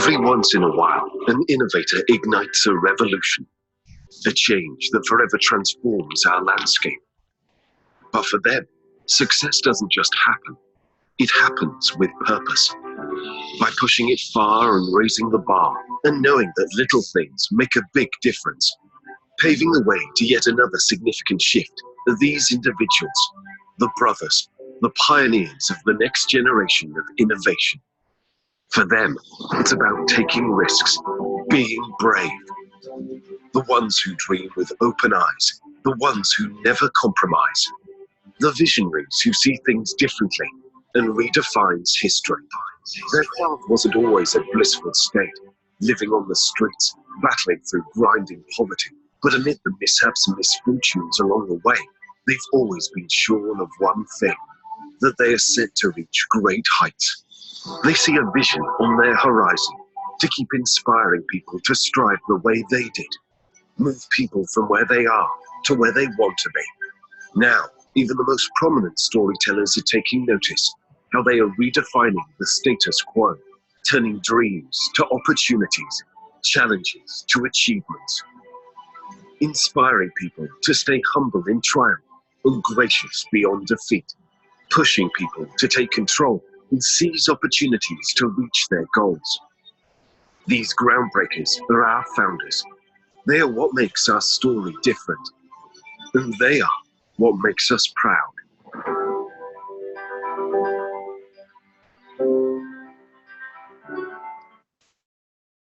Every once in a while, an innovator ignites a revolution, a change that forever transforms our landscape. But for them, success doesn't just happen. It happens with purpose. By pushing it far and raising the bar, and knowing that little things make a big difference. Paving the way to yet another significant shift are these individuals, the brothers, the pioneers of the next generation of innovation. For them, it's about taking risks, being brave. The ones who dream with open eyes, the ones who never compromise. The visionaries who see things differently and redefines history. Their path wasn't always a blissful state, living on the streets, battling through grinding poverty. But amid the mishaps and misfortunes along the way, they've always been sure of one thing, that they are set to reach great heights. They see a vision on their horizon to keep inspiring people to strive the way they did, move people from where they are to where they want to be. Now, even the most prominent storytellers are taking notice, how they are redefining the status quo, turning dreams to opportunities, challenges to achievements. Inspiring people to stay humble in triumph and gracious beyond defeat, pushing people to take control and seize opportunities to reach their goals. These groundbreakers are our founders. They are what makes our story different, and they are what makes us proud.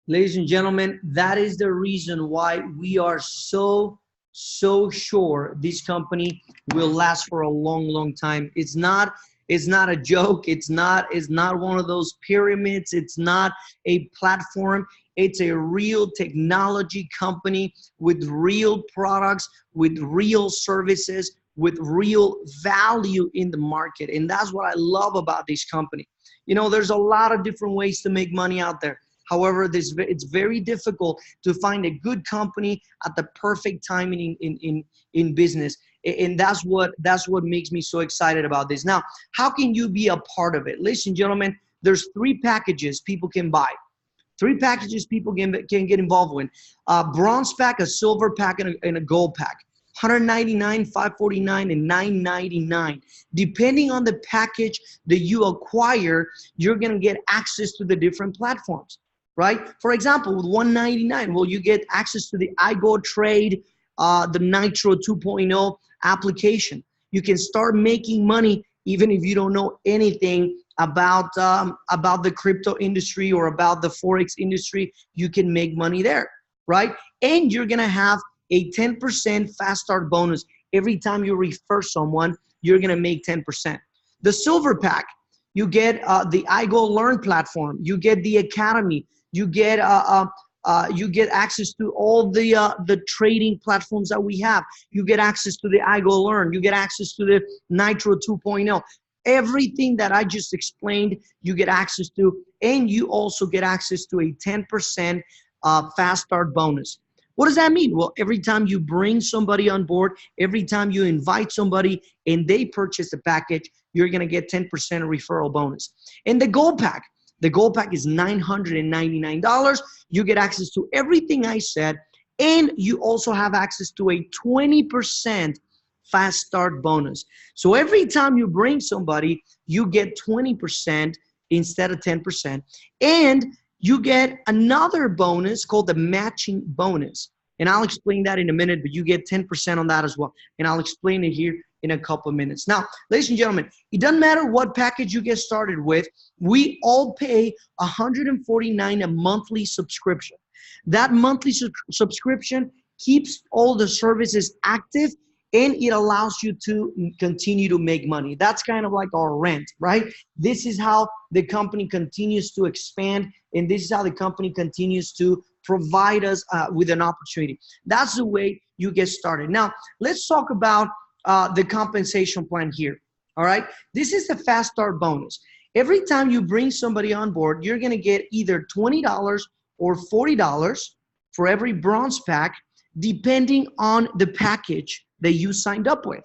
Ladies and gentlemen, that is the reason why we are so sure this company will last for a long time. It's not a joke. It's not one of those pyramids. It's not a platform. It's a real technology company with real products, with real services, with real value in the market. And that's what I love about this company. You know, there's a lot of different ways to make money out there. However, it's very difficult to find a good company at the perfect timing in business. And that's what makes me so excited about this. Now, how can you be a part of it? Ladies and gentlemen, there's 3 packages people can buy. 3 packages people can get involved with. A bronze pack, a silver pack, and a gold pack. $199, $549, and $999. Depending on the package that you acquire, you're going to get access to the different platforms, right? For example, with $199, well, you get access to the iGo Trade, the Nitro 2.0 application. You can start making money even if you don't know anything about the crypto industry or about the Forex industry. You can make money there, right? And you're going to have a 10% fast start bonus. Every time you refer someone, you're going to make 10%. The silver pack, you get the iGo Learn platform. You get the academy. You get access to all the trading platforms that we have. You get access to the iGo Learn. You get access to the Nitro 2.0. Everything that I just explained, you get access to, and you also get access to a 10% fast start bonus. What does that mean? Well, every time you bring somebody on board, every time you invite somebody and they purchase a package, you're going to get 10% referral bonus. And the gold pack is $999. You get access to everything I said, and you also have access to a 20% fast start bonus. So every time you bring somebody, you get 20% instead of 10%. And you get another bonus called the matching bonus. And I'll explain that in a minute, but you get 10% on that as well. And I'll explain it here in a couple of minutes. Now, ladies and gentlemen, it doesn't matter what package you get started with. We all pay $149 a monthly subscription. That monthly subscription keeps all the services active, and it allows you to continue to make money. That's kind of like our rent, right? This is how the company continues to expand, and this is how the company continues to provide us with an opportunity. That's the way you get started. Now, let's talk about the compensation plan here, all right? This is the fast start bonus. Every time you bring somebody on board, you're gonna get either $20 or $40 for every bronze pack, depending on the package that you signed up with,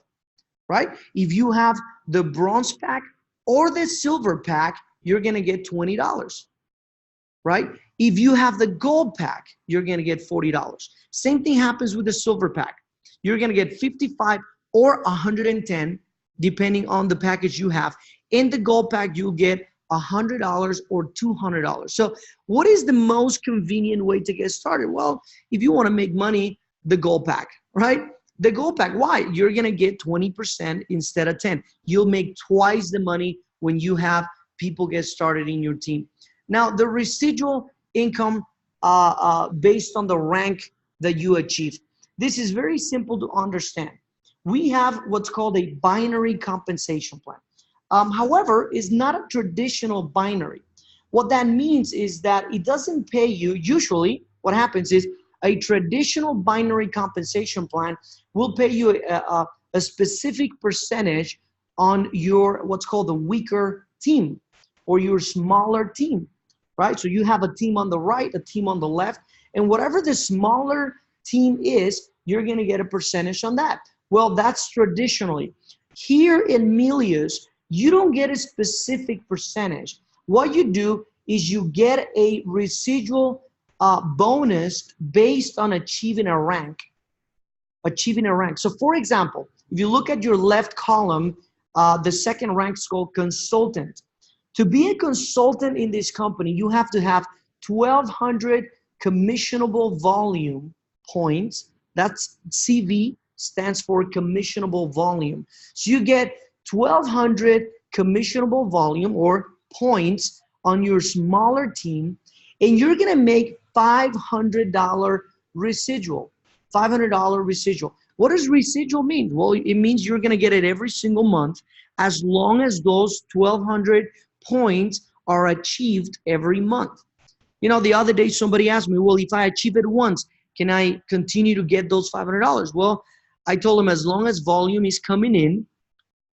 right? If you have the bronze pack or the silver pack, you're gonna get $20, right? If you have the gold pack, you're gonna get $40. Same thing happens with the silver pack. You're gonna get 55 or 110, depending on the package you have. In the gold pack, you'll get $100 or $200. So what is the most convenient way to get started? Well, if you wanna make money, the gold pack, right? The gold pack, why? You're gonna get 20% instead of 10. You'll make twice the money when you have people get started in your team. Now, the residual income based on the rank that you achieve. This is very simple to understand. We have what's called a binary compensation plan. However, it's not a traditional binary. What that means is that it doesn't pay you. Usually, what happens is a traditional binary compensation plan will pay you a specific percentage on your what's called the weaker team or your smaller team, right? So you have a team on the right, a team on the left, and whatever the smaller team is, you're gonna get a percentage on that. Well, that's traditionally. Here in Melius, you don't get a specific percentage. What you do is you get a residual bonus based on achieving a rank. So for example, if you look at your left column, the second rank is called consultant. To be a consultant in this company, you have to have 1,200 commissionable volume points. That's CV, stands for commissionable volume. So you get 1,200 commissionable volume or points on your smaller team, and you're gonna make $500 residual. $500 residual. What does residual mean? Well, it means you're gonna get it every single month as long as those 1,200 points are achieved every month. You know, the other day somebody asked me, well, if I achieve it once, can I continue to get those $500? Well, I told them as long as volume is coming in,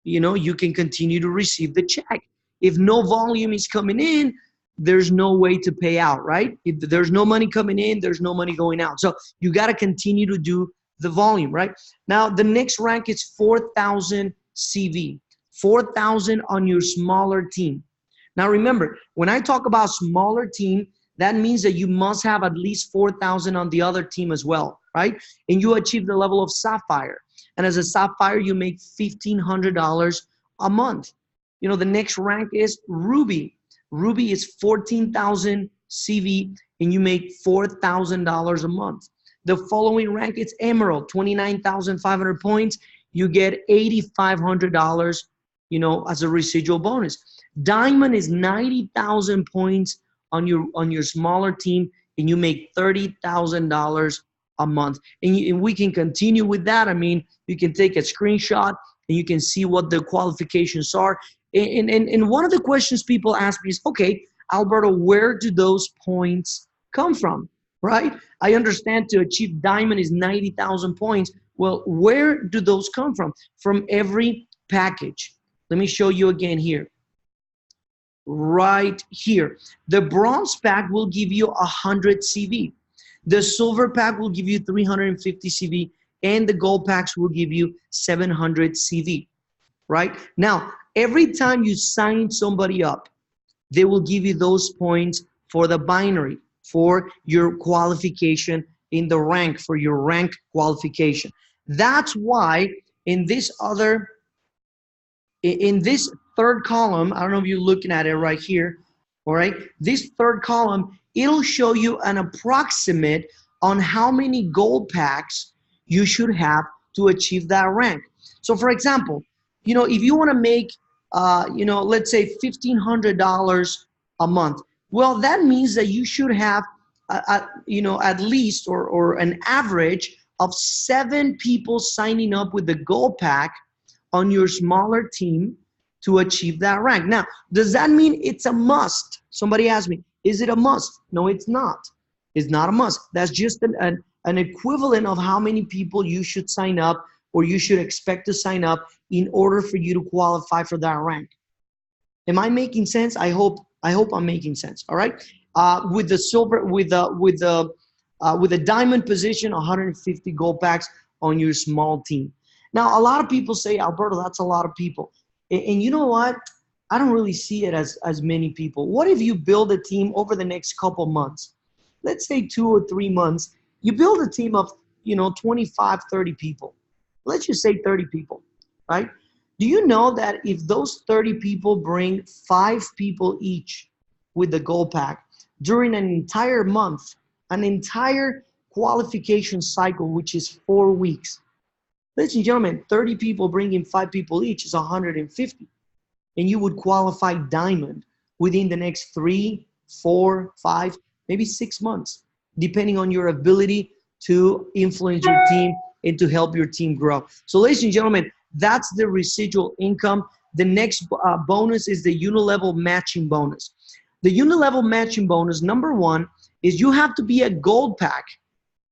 you know, you can continue to receive the check. If no volume is coming in, there's no way to pay out, right? If there's no money coming in, there's no money going out. So you got to continue to do the volume, right? Now, the next rank is 4,000 CV, 4,000 on your smaller team. Now, remember, when I talk about smaller team, that means that you must have at least 4,000 on the other team as well, right? And you achieve the level of Sapphire. And as a Sapphire, you make $1,500 a month. You know, the next rank is Ruby. Ruby is 14,000 CV and you make $4,000 a month. The following rank is Emerald, 29,500 points. You get $8,500, you know, as a residual bonus. Diamond is 90,000 points on your smaller team and you make $30,000 a month. And we can continue with that. I mean, you can take a screenshot and you can see what the qualifications are. And one of the questions people ask me is, okay, Alberto, where do those points come from, right? I understand to achieve diamond is 90,000 points. Well, where do those come from? From every package. Let me show you again here. Right here. The bronze pack will give you 100 CV. The silver pack will give you 350 CV. And the gold packs will give you 700 CV, right? Now, every time you sign somebody up, they will give you those points for the binary, for your qualification in the rank, for your rank qualification. That's why in this third column, I don't know if you're looking at it right here, all right? This third column, it'll show you an approximate on how many gold packs you should have to achieve that rank. So for example, you know, if you want to make, you know, let's say $1,500 a month, well, that means that you should have, you know, at least or an average of 7 people signing up with the gold pack on your smaller team to achieve that rank. Now, does that mean it's a must? Somebody asked me, is it a must? No, it's not. It's not a must. That's just an equivalent of how many people you should sign up or you should expect to sign up in order for you to qualify for that rank. Am I making sense? I hope I'm making sense. All right. With the silver, with the diamond position, 150 gold packs on your small team. Now, a lot of people say, Alberto, that's a lot of people. And you know what? I don't really see it as many people. What if you build a team over the next couple months? Let's say 2 or 3 months, you build a team of, 25, 30 people. Let's just say 30 people, right? Do you know that if those 30 people bring 5 people each with the gold pack during an entire month, an entire qualification cycle, which is 4 weeks, ladies and gentlemen, 30 people bringing 5 people each is 150. And you would qualify diamond within the next 3, 4, 5, maybe 6 months, depending on your ability to influence your team and to help your team grow. So ladies and gentlemen, that's the residual income. The next bonus is the Unilevel matching bonus. The Unilevel matching bonus, number one, is you have to be a gold pack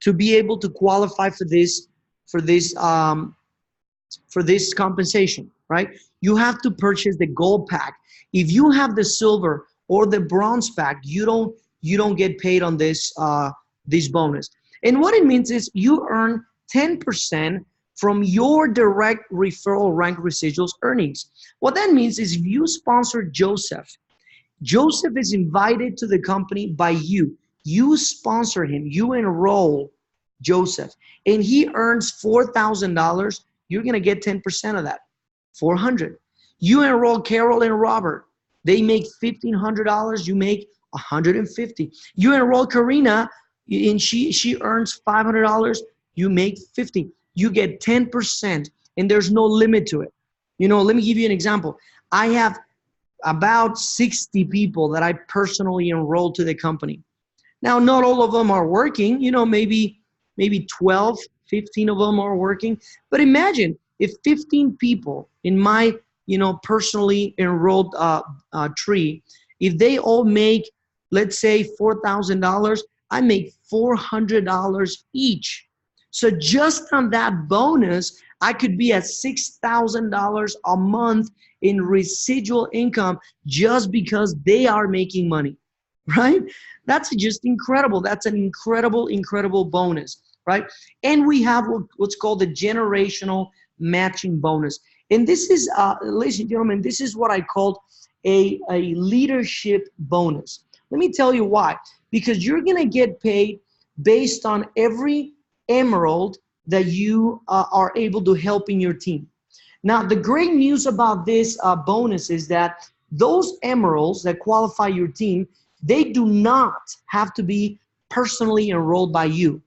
to be able to qualify for this compensation, right? You have to purchase the gold pack. If you have the silver or the bronze pack, you don't get paid on this bonus. And what it means is you earn 10% from your direct referral rank residuals earnings. What that means is if you sponsor Joseph is invited to the company by you. You sponsor him, you enroll Joseph, and he earns $4,000. You're gonna get 10% of that, 400. You enroll Carol and Robert. They make $1,500. You make 150. You enroll Karina, and she earns $500. You make 50. You get 10%, and there's no limit to it. Let me give you an example. I have about 60 people that I personally enrolled to the company. Now, not all of them are working. Maybe 12, 15 of them are working. But imagine if 15 people in my, personally enrolled tree, if they all make, let's say, $4,000, I make $400 each. So just on that bonus, I could be at $6,000 a month in residual income just because they are making money, right? That's just incredible. That's an incredible, incredible bonus, right? And we have what's called the generational matching bonus. And this is, ladies and gentlemen, this is what I called a leadership bonus. Let me tell you why. Because you're going to get paid based on every emerald that you are able to help in your team. Now, the great news about this bonus is that those emeralds that qualify your team, they do not have to be personally enrolled by you.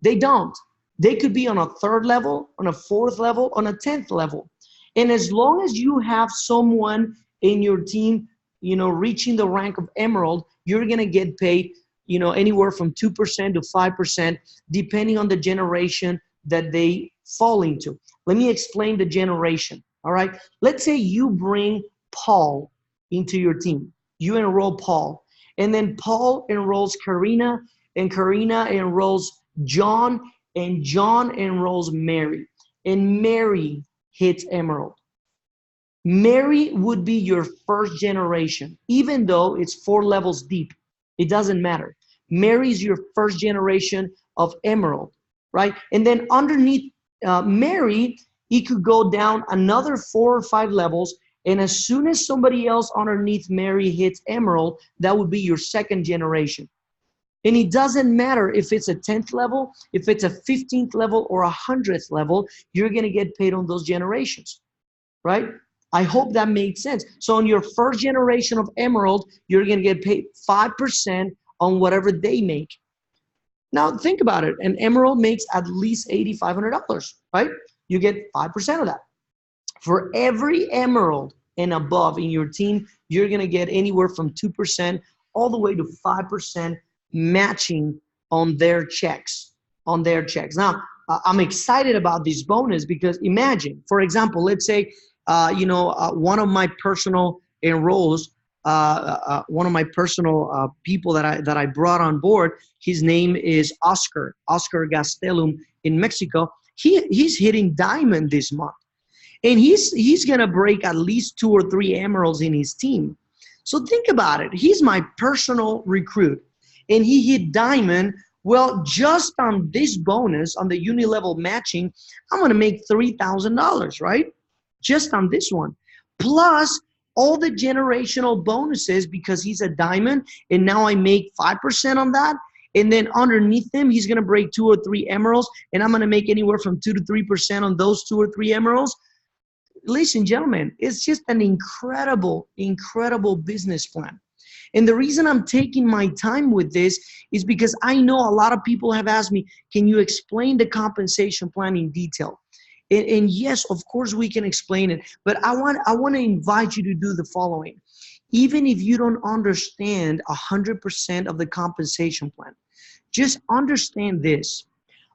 They don't. They could be on a 3rd level, on a 4th level, on a 10th level. And as long as you have someone in your team, reaching the rank of emerald, you're going to get paid, anywhere from 2% to 5%, depending on the generation that they fall into. Let me explain the generation, all right? Let's say you bring Paul into your team. You enroll Paul, and then Paul enrolls Karina, and Karina enrolls John, and John enrolls Mary, and Mary hits emerald. Mary would be your first generation, even though it's 4 levels deep. It doesn't matter. Mary's your first generation of emerald, right? And then underneath Mary, it could go down another 4 or 5 levels. And as soon as somebody else underneath Mary hits emerald, that would be your 2nd generation. And it doesn't matter if it's a 10th level, if it's a 15th level, or a 100th level, you're going to get paid on those generations, right? I hope that made sense. So on your first generation of emerald, you're going to get paid 5% on whatever they make. Now think about it. An emerald makes at least $8,500, right? You get 5% of that. For every emerald and above in your team, you're going to get anywhere from 2% all the way to 5% matching on their checks. Now, I'm excited about this bonus because imagine, for example, let's say, one of my personal enrolls, one of my personal people that I brought on board, his name is Oscar Gastelum in Mexico. He's hitting diamond this month. And he's going to break at least 2 or 3 emeralds in his team. So think about it. He's my personal recruit. And he hit diamond. Well, just on this bonus, on the Unilevel matching, I'm going to make $3,000, right? Just on this one. Plus, all the generational bonuses because he's a diamond and now I make 5% on that. And then underneath him, he's going to break 2 or 3 emeralds and I'm going to make anywhere from 2 to 3% on those 2 or 3 emeralds. Ladies and gentlemen, it's just an incredible, incredible business plan. And the reason I'm taking my time with this is because I know a lot of people have asked me, can you explain the compensation plan in detail? And yes, of course we can explain it, but I want to invite you to do the following. Even if you don't understand 100% of the compensation plan, just understand this.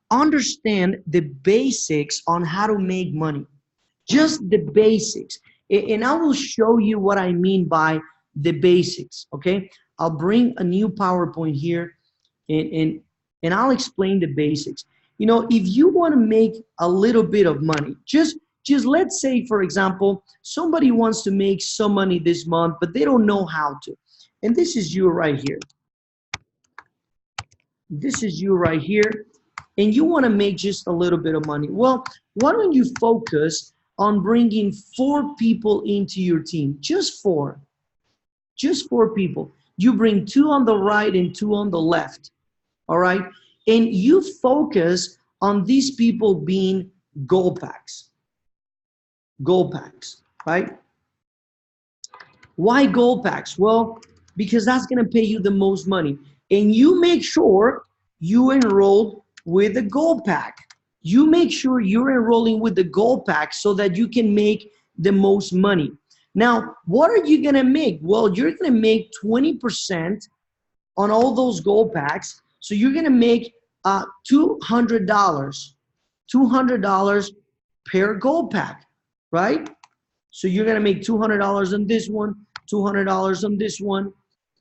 Understand the basics on how to make money. Just the basics. And I will show you what I mean by the basics, okay? I'll bring a new PowerPoint here and I'll explain the basics. You know, if you want to make a little bit of money, just let's say, for example, somebody wants to make some money this month, but they don't know how to. And this is you right here. This is you right here. And you want to make just a little bit of money. Well, why don't you focus on bringing 4 people into your team? Just 4. Just 4 people. You bring 2 on the right and 2 on the left. All right? And you focus on these people being gold packs. Gold packs, right? Why gold packs? Well, because that's going to pay you the most money. And you make sure you enroll with the gold pack. You make sure you're enrolling with the gold pack so that you can make the most money. Now, what are you going to make? Well, you're going to make 20% on all those gold packs. So you're going to make $200. $200 per gold pack, right? So you're going to make $200 on this one, $200 on this one,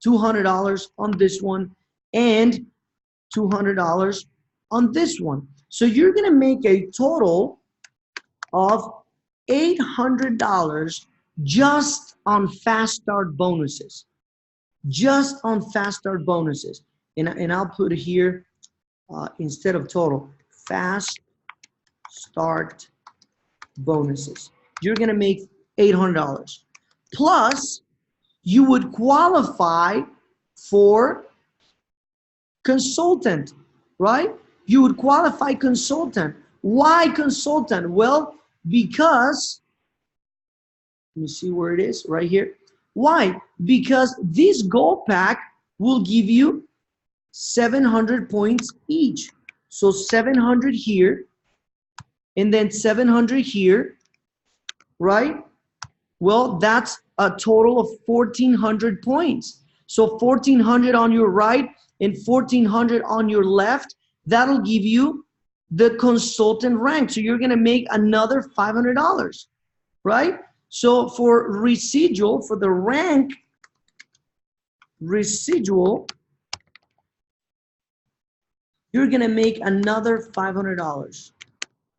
$200 on this one, and $200 on this one. So you're going to make a total of $800 just on fast start bonuses. Just on fast start bonuses. And I'll put it here instead of total, fast start bonuses. You're going to make $800. Plus, you would qualify for consultant, right? You would qualify consultant. Why consultant? Well, because, let me see where it is, right here. Why? Because this gold pack will give you 700 points each. So 700 here, and then 700 here, right? Well, that's a total of 1,400 points. So 1,400 on your right and 1,400 on your left. That'll give you the consultant rank. So you're going to make another $500, right? So for residual, for the rank, residual, you're going to make another $500.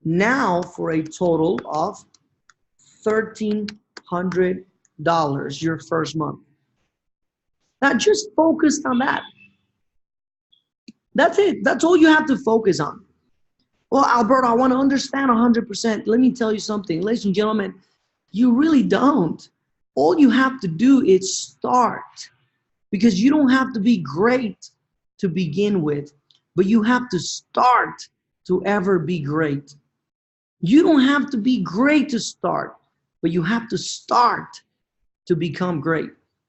Now for a total of $1,300 your first month. Now just focus on that. That's it. That's all you have to focus on. Well, Alberto, I want to understand 100%. Let me tell you something. Ladies and gentlemen, you really don't. All you have to do is start. Because you don't have to be great to begin with, but you have to start to ever be great. You don't have to be great to start, but you have to start to become great.